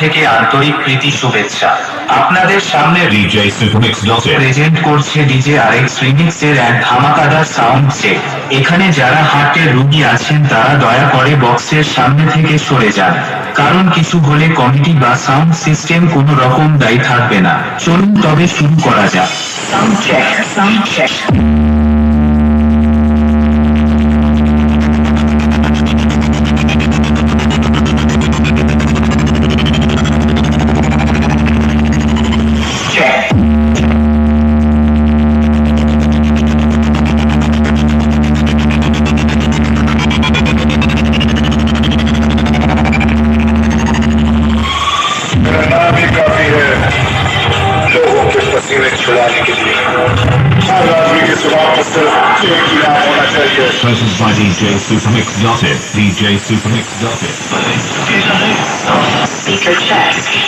থেকে আন্তরিক প্রীতি শুভেচ্ছা। আপনাদের সামনে DJ Supermix does it. Present করছে ডিজে আরএক্স রিমিক্স এর এক ধামাকাদার সাউন্ড চেক। এখানে যারা হার্টের রোগী আছেন তারা দয়া করে বক্সের সামনে থেকে সরে যান, কারণ কিছু হলে কমিটি বা সাউন্ড সিস্টেম কোনো রকম দায়ী থাকবে না। চলুন তবে শুরু করা যাক। Sound check, sound check. छुड़ाने के लिए हर आदमी के स्वभाव पर सिर्फ एक ही नाम होना चाहिए। Present by DJ Supermix does it. DJ Supermix does it. Speaker check.